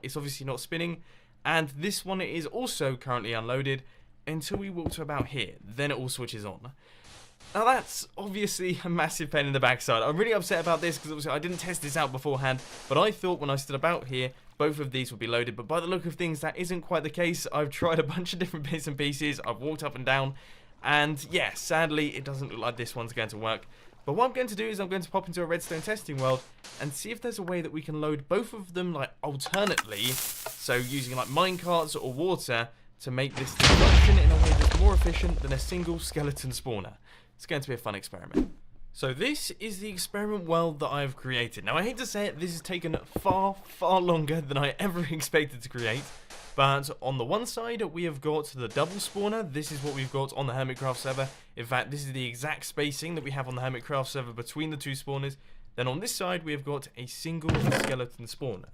It's obviously not spinning, and this one is also currently unloaded until we walk to about here. Then it all switches on. Now that's obviously a massive pain in the backside. I'm really upset about this because obviously I didn't test this out beforehand, but I thought when I stood about here, both of these would be loaded, but by the look of things, that isn't quite the case. I've tried a bunch of different bits and pieces, I've walked up and down, and yeah, sadly, it doesn't look like this one's going to work. But what I'm going to do is I'm going to pop into a redstone testing world and see if there's a way that we can load both of them like alternately, so using like minecarts or water to make this thing function in a way that's more efficient than a single skeleton spawner. It's going to be a fun experiment. So this is the experiment world that I've created. Now I hate to say it, this has taken far, far longer than I ever expected to create. But on the one side, we have got the double spawner. This is what we've got on the Hermitcraft server. In fact, this is the exact spacing that we have on the Hermitcraft server between the two spawners. Then on this side, we have got a single skeleton spawner.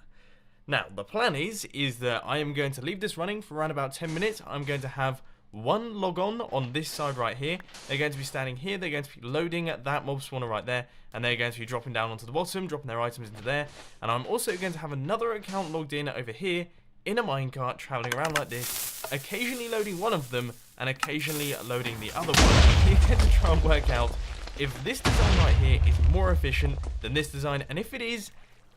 Now, the plan is that I am going to leave this running for around about 10 minutes. I'm going to have one log on this side right here. They're going to be standing here. They're going to be loading at that mob spawner right there. And they're going to be dropping down onto the bottom, dropping their items into there. And I'm also going to have another account logged in over here, in a minecart, traveling around like this, occasionally loading one of them and occasionally loading the other one. We're going to try and work out if this design right here is more efficient than this design, and if it is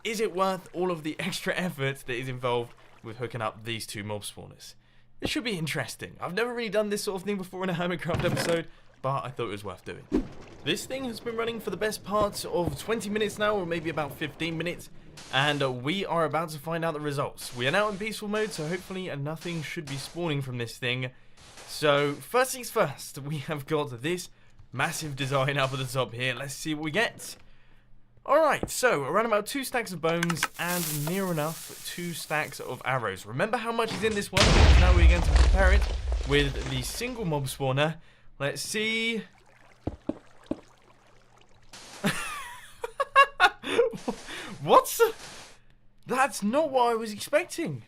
it worth all of the extra effort that is involved with hooking up these two mob spawners? It should be interesting. I've never really done this sort of thing before in a Hermitcraft episode, but I thought it was worth doing. This thing has been running for the best part of 20 minutes now, or maybe about 15 minutes. And we are about to find out the results. We are now in peaceful mode, so hopefully nothing should be spawning from this thing. So, first things first, we have got this massive design up at the top here. Let's see what we get. Alright, so around about 2 stacks of bones and near enough 2 stacks of arrows. Remember how much is in this one? Now we're going to compare it with the single mob spawner. Let's see. What? That's not what I was expecting.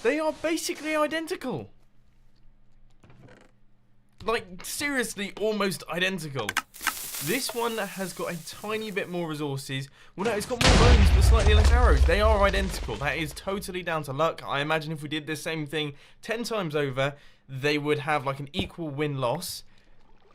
They are basically identical. Like, seriously, almost identical. This one has got a tiny bit more resources. Well, no, it's got more bones, but slightly less arrows. They are identical. That is totally down to luck. I imagine if we did the same thing 10 times over, they would have like an equal win-loss.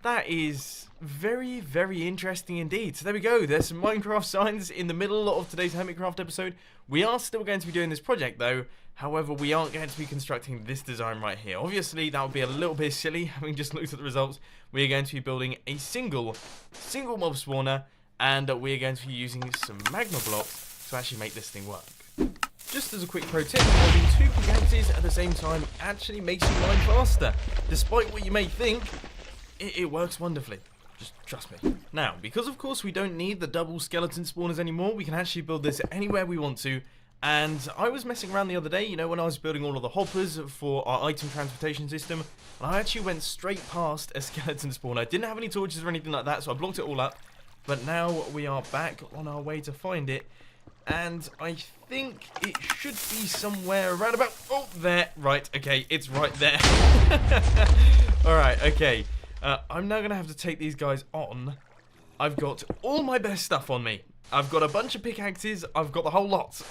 That is very, very interesting indeed. So there we go. There's some Minecraft signs in the middle of today's Hermitcraft episode. We are still going to be doing this project though. However, we aren't going to be constructing this design right here. Obviously, that would be a little bit silly having just looked at the results. We are going to be building a single mob spawner, and we are going to be using some magma blocks to actually make this thing work. Just as a quick pro tip, holding 2 pickaxes at the same time actually makes you mine faster. Despite what you may think, it works wonderfully. Just trust me. Now, because of course we don't need the double skeleton spawners anymore, we can actually build this anywhere we want to. And I was messing around the other day, you know, when I was building all of the hoppers for our item transportation system, and I actually went straight past a skeleton spawner. I didn't have any torches or anything like that, so I blocked it all up. But now we are back on our way to find it, and I think it should be somewhere around about... Oh, there. Right, okay, it's right there. Alright, okay. I'm now going to have to take these guys on. I've got all my best stuff on me. I've got a bunch of pickaxes. I've got the whole lot.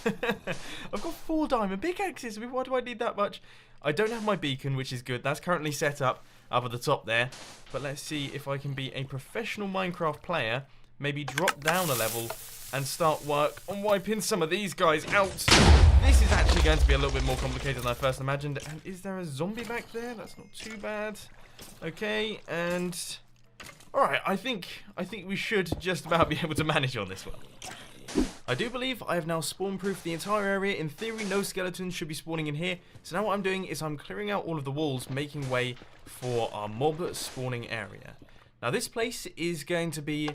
I've got 4 diamond pickaxes. I mean, why do I need that much? I don't have my beacon, which is good. That's currently set up at the top there. But let's see if I can be a professional Minecraft player. Maybe drop down a level and start work on wiping some of these guys out. This is actually going to be a little bit more complicated than I first imagined. And is there a zombie back there? That's not too bad. Okay, and... Alright, I think we should just about be able to manage on this one. I do believe I have now spawn-proofed the entire area. In theory, no skeletons should be spawning in here. So now what I'm doing is I'm clearing out all of the walls, making way for our mob spawning area. Now this place is going to be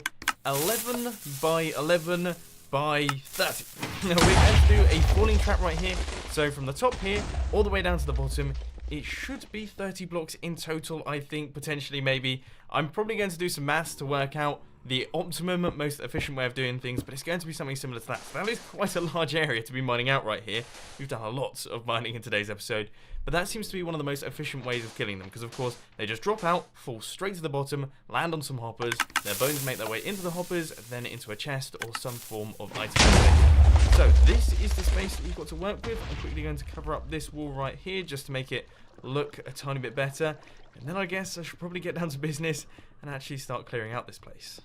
11 by 11 by 30. Now we're going to do a falling trap right here. So from the top here, all the way down to the bottom, it should be 30 blocks in total, I think, potentially, maybe. I'm probably going to do some maths to work out the optimum, most efficient way of doing things, but it's going to be something similar to that. So that is quite a large area to be mining out right here. We've done a lot of mining in today's episode, but that seems to be one of the most efficient ways of killing them, because of course, they just drop out, fall straight to the bottom, land on some hoppers, their bones make their way into the hoppers, then into a chest or some form of item. So this is the space that we've got to work with. I'm quickly going to cover up this wall right here just to make it look a tiny bit better. And then I guess I should probably get down to business and actually start clearing out this place.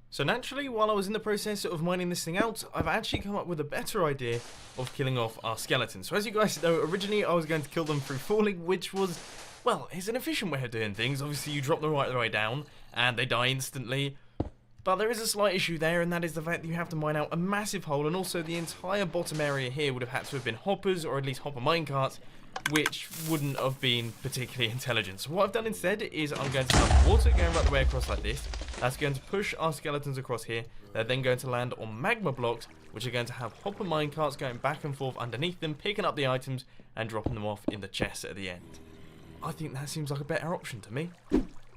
So naturally, while I was in the process of mining this thing out, I've actually come up with a better idea of killing off our skeletons. So as you guys know, originally I was going to kill them through falling, which was, well, it's an efficient way of doing things. Obviously, you drop them right the way down, and they die instantly. But there is a slight issue there, and that is the fact that you have to mine out a massive hole, and also the entire bottom area here would have had to have been hoppers, or at least hopper minecarts, which wouldn't have been particularly intelligent. So what I've done instead is I'm going to have water going right the way across like this. That's going to push our skeletons across here. They're then going to land on magma blocks, which are going to have hopper minecarts going back and forth underneath them, picking up the items and dropping them off in the chest at the end. I think that seems like a better option to me.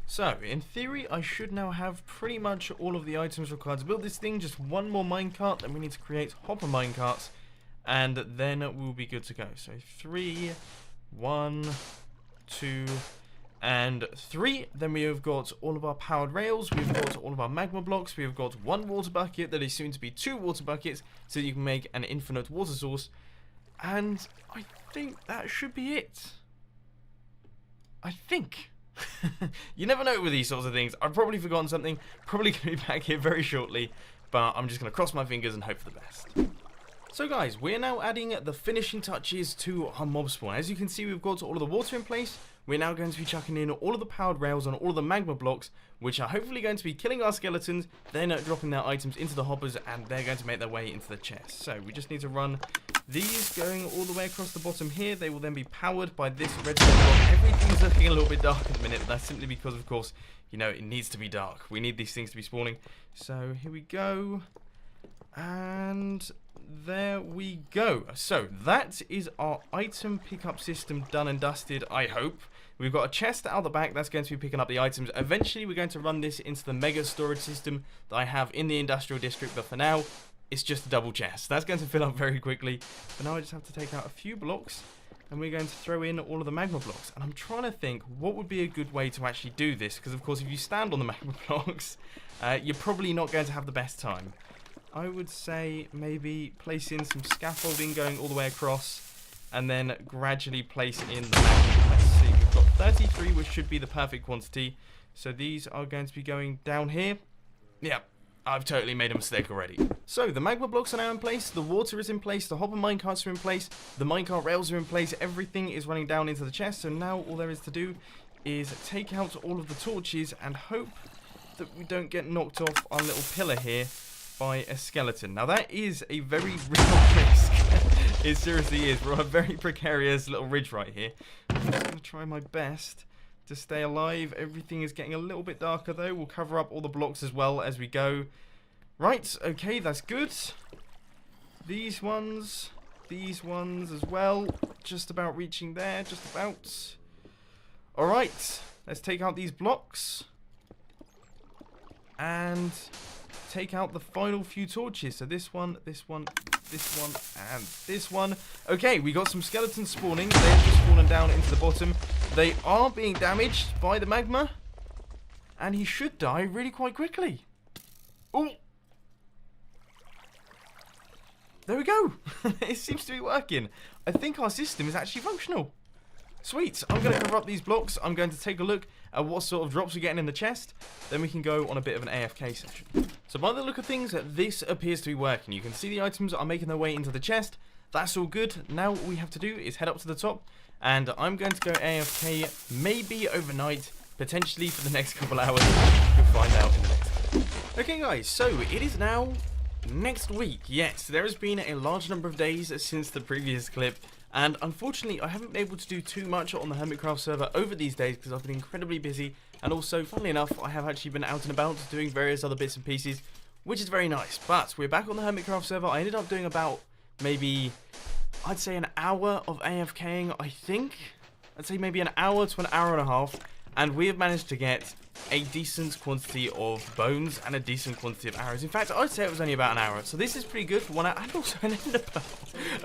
So, in theory, I should now have pretty much all of the items required to build this thing. Just one more minecart, then we need to create hopper minecarts, and then we'll be good to go. So 3, 1, 2, and 3. Then we have got all of our powered rails, we've got all of our magma blocks, we've got 1 water bucket that is soon to be 2 water buckets, so you can make an infinite water source. And I think that should be it. I think. You never know with these sorts of things. I've probably forgotten something, probably going to be back here very shortly, but I'm just going to cross my fingers and hope for the best. So guys, we're now adding the finishing touches to our mob spawn. As you can see, we've got all of the water in place. We're now going to be chucking in all of the powered rails on all of the magma blocks, which are hopefully going to be killing our skeletons, then dropping their items into the hoppers, and they're going to make their way into the chest. So we just need to run these going all the way across the bottom here. They will then be powered by this redstone block. Everything's looking a little bit dark at the minute, but that's simply because, of course, you know, it needs to be dark. We need these things to be spawning. So here we go. And there we go. So that is our item pickup system done and dusted, I hope. We've got a chest out the back that's going to be picking up the items. Eventually we're going to run this into the mega storage system that I have in the industrial district, but for now it's just a double chest. That's going to fill up very quickly. But now I just have to take out a few blocks and we're going to throw in all of the magma blocks. And I'm trying to think what would be a good way to actually do this, because of course if you stand on the magma blocks, you're probably not going to have the best time. I would say maybe place in some scaffolding going all the way across and then gradually place in the magma. Let's see, we've got 33, which should be the perfect quantity. So these are going to be going down here. Yeah, I've totally made a mistake already. So the magma blocks are now in place, the water is in place, the hopper minecarts are in place, the minecart rails are in place, everything is running down into the chest. So now all there is to do is take out all of the torches and hope that we don't get knocked off our little pillar here by a skeleton. Now that is a very real risk. It seriously is. We're on a very precarious little ridge right here. I'm just going to try my best to stay alive. Everything is getting a little bit darker though. We'll cover up all the blocks as well as we go. Right, okay, that's good. These ones as well. Just about reaching there, just about. Alright, let's take out these blocks. And take out the final few torches. So this one, this one, this one, and this one. Okay, we got some skeletons spawning. They've just fallen down into the bottom. They are being damaged by the magma. And he should die really quite quickly. Oh! There we go. It seems to be working. I think our system is actually functional. Sweet. I'm going to cover up these blocks. I'm going to take a look at what sort of drops we're getting in the chest. Then we can go on a bit of an AFK session. So by the look of things, this appears to be working. You can see the items are making their way into the chest. That's all good. Now what we have to do is head up to the top. And I'm going to go AFK maybe overnight. Potentially for the next couple hours. We'll find out in the next clip. Okay guys, so it is now next week. Yes, there has been a large number of days since the previous clip. And unfortunately, I haven't been able to do too much on the Hermitcraft server over these days because I've been incredibly busy. And also, funnily enough, I have actually been out and about doing various other bits and pieces, which is very nice. But we're back on the Hermitcraft server. I ended up doing about maybe, I'd say an hour of AFKing, I think. I'd say maybe an hour to an hour and a half. And we have managed to get a decent quantity of bones and a decent quantity of arrows. In fact, I'd say it was only about an hour. So this is pretty good for 1 hour. And also an enderpearl.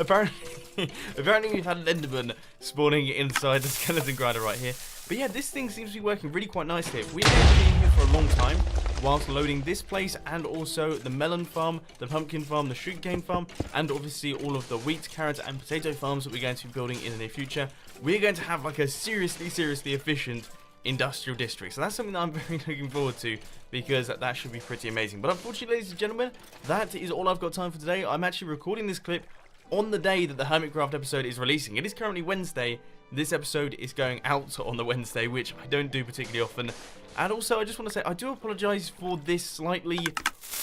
Apparently we've had an enderman spawning inside the skeleton grinder right here. But yeah, this thing seems to be working really quite nicely. We've been here for a long time whilst loading this place and also the melon farm, the pumpkin farm, the sugarcane farm, and obviously all of the wheat, carrot, and potato farms that we're going to be building in the near future. We're going to have like a seriously efficient industrial district. So that's something that I'm very looking forward to, because that should be pretty amazing. But unfortunately, ladies and gentlemen, that is all I've got time for today. I'm actually recording this clip on the day that the Hermitcraft episode is releasing. It is currently Wednesday. This episode is going out on the Wednesday, which I don't do particularly often. And also, I just want to say, I do apologise for this slightly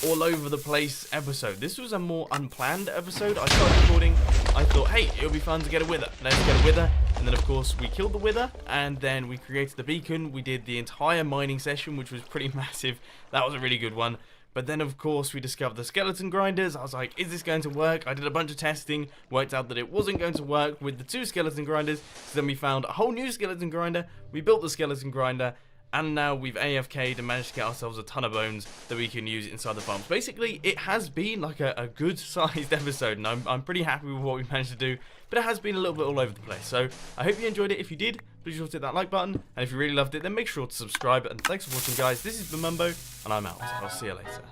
all over the place episode. This was a more unplanned episode. I started recording, I thought, hey, it'll be fun to get a wither. Let's get a wither. And then, of course, we killed the wither, and then we created the beacon. We did the entire mining session, which was pretty massive. That was a really good one. But then, of course, we discovered the skeleton grinders. I was like, is this going to work? I did a bunch of testing, worked out that it wasn't going to work with the 2 skeleton grinders. So then we found a whole new skeleton grinder. We built the skeleton grinder, and now we've AFK'd and managed to get ourselves a ton of bones that we can use inside the farms. Basically, it has been like a good-sized episode, and I'm pretty happy with what we managed to do. But it has been a little bit all over the place. So I hope you enjoyed it. If you did, please sure to hit that like button. And if you really loved it, then make sure to subscribe. And thanks for watching, guys. This is Bamumbo, and I'm out. I'll see you later.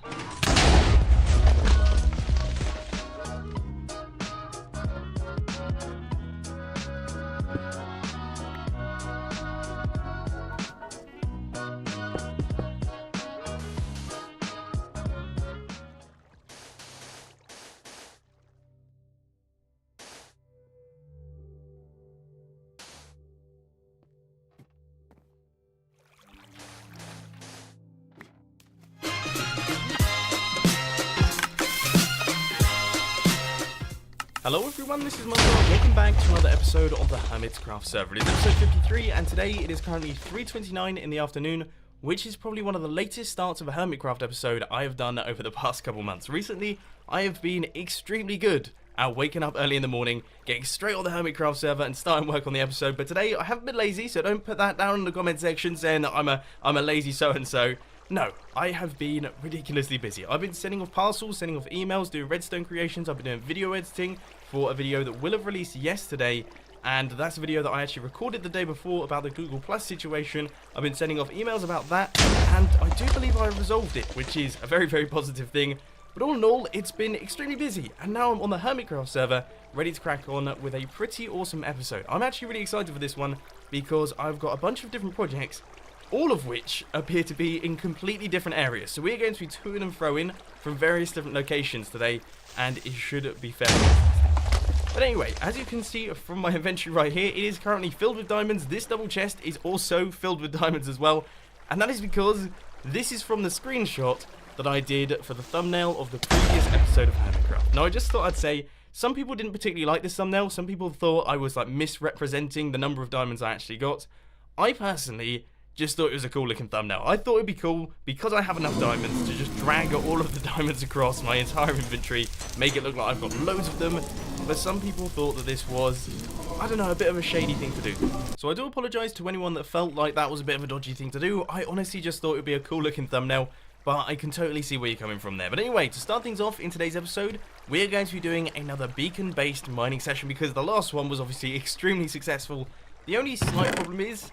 Hello everyone, this is Mando, welcome back to another episode of the Hermitcraft server. It is episode 53, and today it is currently 3:29 in the afternoon, which is probably one of the latest starts of a Hermitcraft episode I have done over the past couple months. Recently, I have been extremely good at waking up early in the morning, getting straight on the Hermitcraft server and starting work on the episode, but today I haven't been lazy, so don't put that down in the comment section saying that I'm a lazy so-and-so. No, I have been ridiculously busy. I've been sending off parcels, sending off emails, doing redstone creations. I've been doing video editing for a video that will have released yesterday, and that's a video that I actually recorded the day before about the Google Plus situation. I've been sending off emails about that, and I do believe I resolved it, which is a very positive thing. But all in all, it's been extremely busy, and now I'm on the Hermitcraft server, ready to crack on with a pretty awesome episode. I'm actually really excited for this one, because I've got a bunch of different projects, all of which appear to be in completely different areas. So we're going to be to and fro-ing from various different locations today, and it should be fairly interesting. But anyway, as you can see from my inventory right here, it is currently filled with diamonds. This double chest is also filled with diamonds as well, and that is because this is from the screenshot that I did for the thumbnail of the previous episode of Hermitcraft. Now, I just thought I'd say, some people didn't particularly like this thumbnail. Some people thought I was like misrepresenting the number of diamonds I actually got. I personally just thought it was a cool looking thumbnail. I thought it'd be cool because I have enough diamonds to just drag all of the diamonds across my entire inventory, make it look like I've got loads of them. But some people thought that this was, I don't know, a bit of a shady thing to do. So I do apologise to anyone that felt like that was a bit of a dodgy thing to do. I honestly just thought it would be a cool looking thumbnail, but I can totally see where you're coming from there. But anyway, to start things off in today's episode, we're going to be doing another beacon-based mining session because the last one was obviously extremely successful. The only slight problem is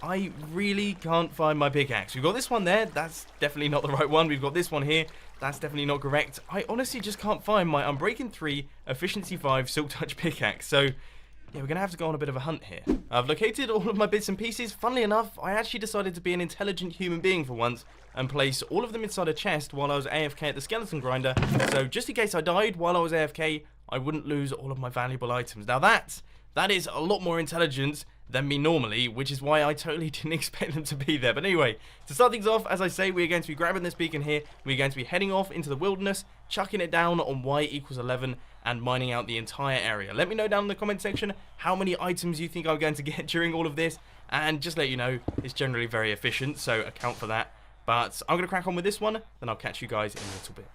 I really can't find my pickaxe. We've got this one there, that's definitely not the right one. We've got this one here, that's definitely not correct. I honestly just can't find my Unbreaking 3 Efficiency 5 Silk Touch pickaxe, so yeah, we're going to have to go on a bit of a hunt here. I've located all of my bits and pieces. Funnily enough, I actually decided to be an intelligent human being for once and place all of them inside a chest while I was AFK at the skeleton grinder, so just in case I died while I was AFK, I wouldn't lose all of my valuable items. Now that is a lot more intelligence than me normally, which is why I totally didn't expect them to be there. But anyway, to start things off, as I say, we're going to be grabbing this beacon here. We're going to be heading off into the wilderness, chucking it down on y=11, and mining out the entire area. Let me know down in the comment section how many items you think I'm going to get during all of this, and just let you know, it's generally very efficient, so account for that. But I'm going to crack on with this one, then I'll catch you guys in a little bit.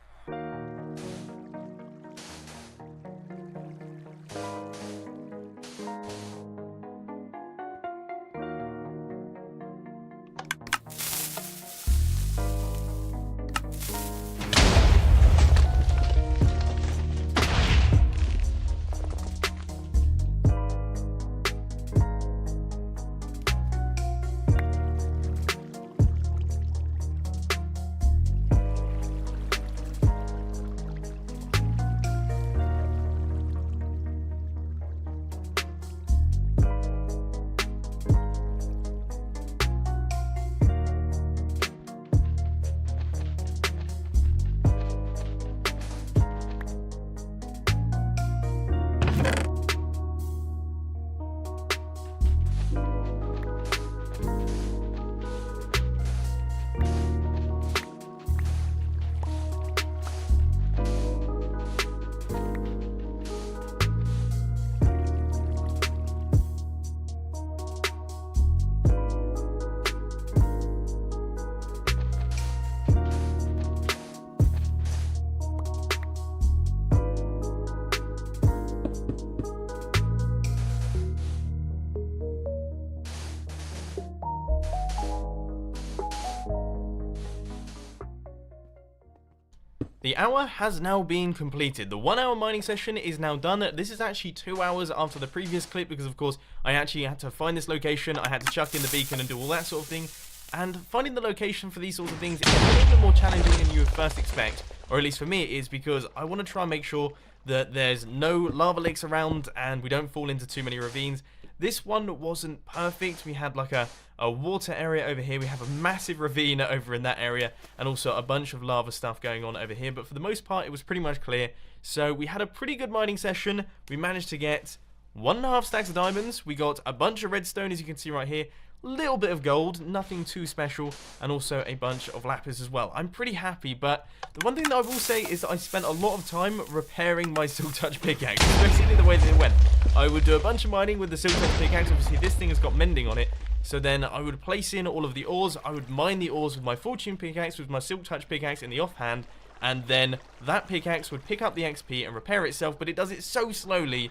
The hour has now been completed. The 1 hour mining session is now done. This is actually 2 hours after the previous clip because, of course, I actually had to find this location. I had to chuck in the beacon and do all that sort of thing. And finding the location for these sorts of things is a little bit more challenging than you would first expect. Or at least for me it is, because I want to try and make sure that there's no lava lakes around and we don't fall into too many ravines. This one wasn't perfect. We had like a water area over here. We have a massive ravine over in that area and also a bunch of lava stuff going on over here. But for the most part, it was pretty much clear. So we had a pretty good mining session. We managed to get 1.5 stacks of diamonds. We got a bunch of redstone, as you can see right here. Little bit of gold, nothing too special, and also a bunch of lapis as well. I'm pretty happy, but the one thing that I will say is that I spent a lot of time repairing my Silk Touch pickaxe. Basically the way that it went. I would do a bunch of mining with the Silk Touch pickaxe. Obviously this thing has got mending on it, so then I would place in all of the ores. I would mine the ores with my Fortune pickaxe, with my Silk Touch pickaxe in the offhand, and then that pickaxe would pick up the XP and repair itself, but it does it so slowly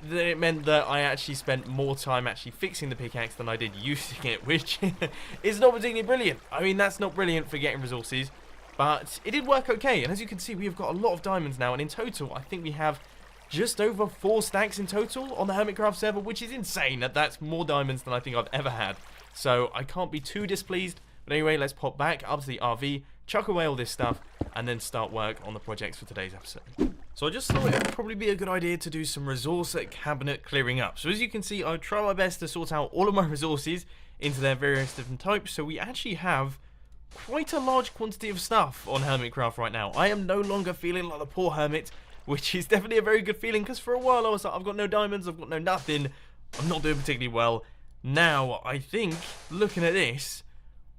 that it meant that I actually spent more time actually fixing the pickaxe than I did using it, which is not particularly brilliant. I mean, that's not brilliant for getting resources, but it did work okay. And as you can see, we have got a lot of diamonds now, and in total, I think we have just over 4 stacks in total on the Hermitcraft server, which is insane. That's more diamonds than I think I've ever had. So I can't be too displeased. But anyway, let's pop back up to the RV, chuck away all this stuff, and then start work on the projects for today's episode. So I just thought it would probably be a good idea to do some resource cabinet clearing up. So as you can see, I try my best to sort out all of my resources into their various different types. So we actually have quite a large quantity of stuff on Hermitcraft right now. I am no longer feeling like the poor hermit, which is definitely a very good feeling, because for a while I was like, I've got no diamonds, I've got no nothing, I'm not doing particularly well. Now, I think, looking at this,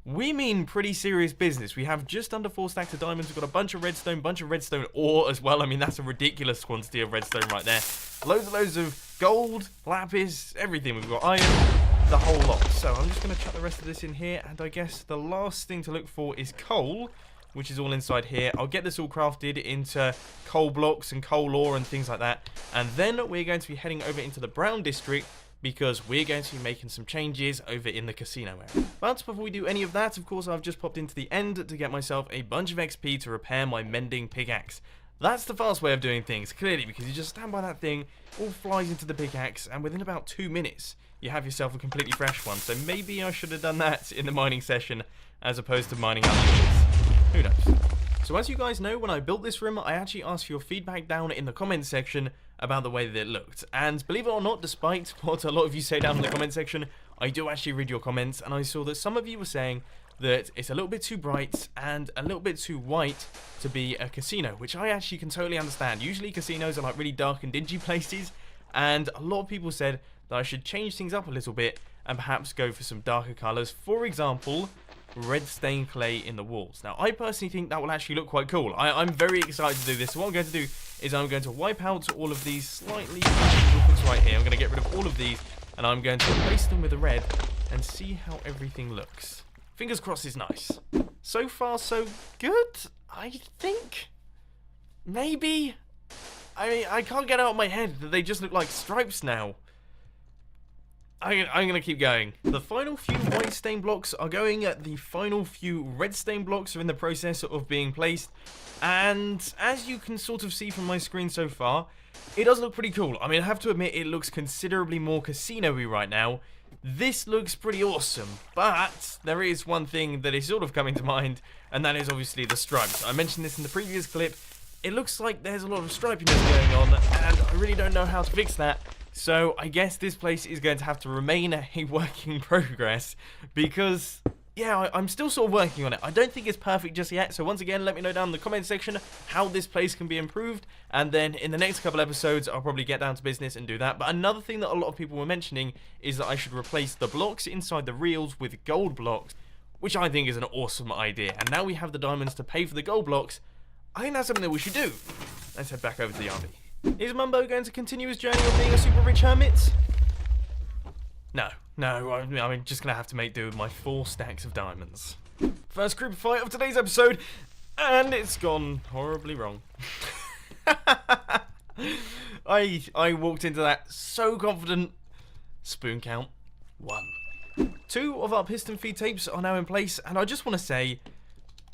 we mean pretty serious business. We have just under 4 stacks of diamonds. We've got a bunch of redstone ore as well. I mean, that's a ridiculous quantity of redstone right there. Loads of gold, lapis, everything. We've got iron, the whole lot. So I'm just going to chuck the rest of this in here. And I guess the last thing to look for is coal, which is all inside here. I'll get this all crafted into coal blocks and coal ore and things like that. And then we're going to be heading over into the brown district, because we're going to be making some changes over in the casino area. But before we do any of that, of course, I've just popped into the end to get myself a bunch of XP to repair my mending pickaxe. That's the fast way of doing things, clearly, because you just stand by that thing, all flies into the pickaxe, and within about 2 minutes, you have yourself a completely fresh one. So maybe I should have done that in the mining session, as opposed to mining out the Who knows? So as you guys know, when I built this room, I actually asked for your feedback down in the comments section about the way that it looked. And believe it or not, despite what a lot of you say down in the comment section, I do actually read your comments, and I saw that some of you were saying that it's a little bit too bright and a little bit too white to be a casino, which I actually can totally understand. Usually casinos are like really dark and dingy places, and a lot of people said that I should change things up a little bit and perhaps go for some darker colours. For example, red stained clay in the walls. Now, I personally think that will actually look quite cool. I'm very excited to do this. So what I'm going to do is I'm going to wipe out all of these slightly things right here. I'm going to get rid of all of these, and I'm going to replace them with a red and see how everything looks. Fingers crossed is nice. So far, so good, I think. Maybe. I mean, I can't get out of my head that they just look like stripes now. I'm going to keep going. The final few white stain blocks are going. The final few red stain blocks are in the process of being placed. And as you can sort of see from my screen so far, it does look pretty cool. I mean, I have to admit, it looks considerably more casino-y right now. This looks pretty awesome. But there is one thing that is sort of coming to mind, and that is obviously the stripes. I mentioned this in the previous clip. It looks like there's a lot of stripiness going on, and I really don't know how to fix that. So I guess this place is going to have to remain a work in progress, because, yeah, I'm still sort of working on it. I don't think it's perfect just yet, so once again, let me know down in the comment section how this place can be improved, and then in the next couple episodes, I'll probably get down to business and do that. But another thing that a lot of people were mentioning is that I should replace the blocks inside the reels with gold blocks, which I think is an awesome idea. And now we have the diamonds to pay for the gold blocks, I think that's something that we should do. Let's head back over to the RV. Is Mumbo going to continue his journey of being a super rich hermit? No, I'm just going to have to make do with my 4 stacks of diamonds. First group fight of today's episode, and it's gone horribly wrong. I walked into that so confident. Spoon count 1. 2 of our piston feed tapes are now in place, and I just want to say,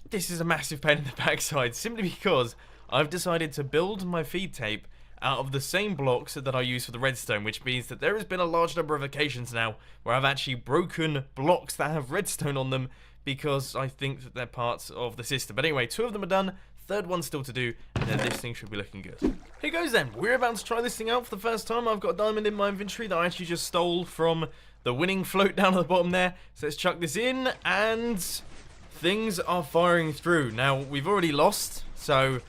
this is a massive pain in the backside, simply because I've decided to build my feed tape out of the same blocks that I use for the redstone, which means that there has been a large number of occasions now where I've actually broken blocks that have redstone on them because I think that they're parts of the system. But anyway, 2 of them are done, 3rd one's still to do, and then this thing should be looking good. Here goes then, we're about to try this thing out for the first time. I've got a diamond in my inventory that I actually just stole from the winning float down at the bottom there. So let's chuck this in, and things are firing through. Now, we've already lost, so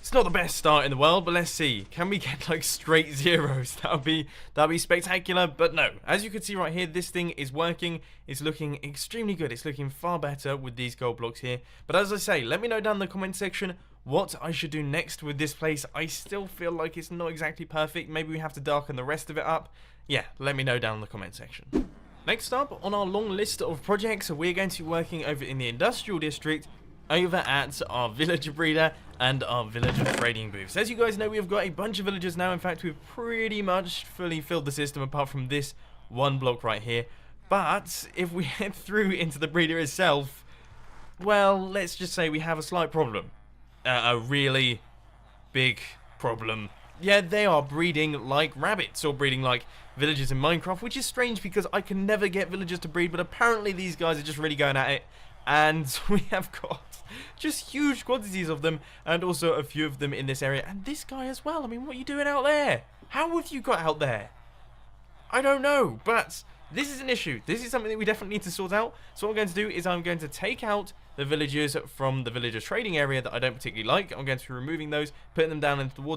it's not the best start in the world, but let's see. Can we get like straight zeros? That'd be spectacular, but no. As you can see right here, this thing is working. It's looking extremely good. It's looking far better with these gold blocks here. But as I say, let me know down in the comment section what I should do next with this place. I still feel like it's not exactly perfect. Maybe we have to darken the rest of it up. Yeah, let me know down in the comment section. Next up on our long list of projects, we're going to be working over in the industrial district, over at our villager breeder and our villager trading booths. As you guys know, we've got a bunch of villagers now. In fact, we've pretty much fully filled the system apart from this one block right here. But if we head through into the breeder itself, well, let's just say we have a slight problem. A really big problem. Yeah, they are breeding like rabbits, or breeding like villagers in Minecraft, which is strange because I can never get villagers to breed, but apparently these guys are just really going at it. And we have got just huge quantities of them, and also a few of them in this area. And this guy as well. I mean, what are you doing out there? How have you got out there? I don't know, but this is an issue. This is something that we definitely need to sort out. So what I'm going to do is I'm going to take out the villagers from the villager trading area that I don't particularly like. I'm going to be removing those, putting them down into the water.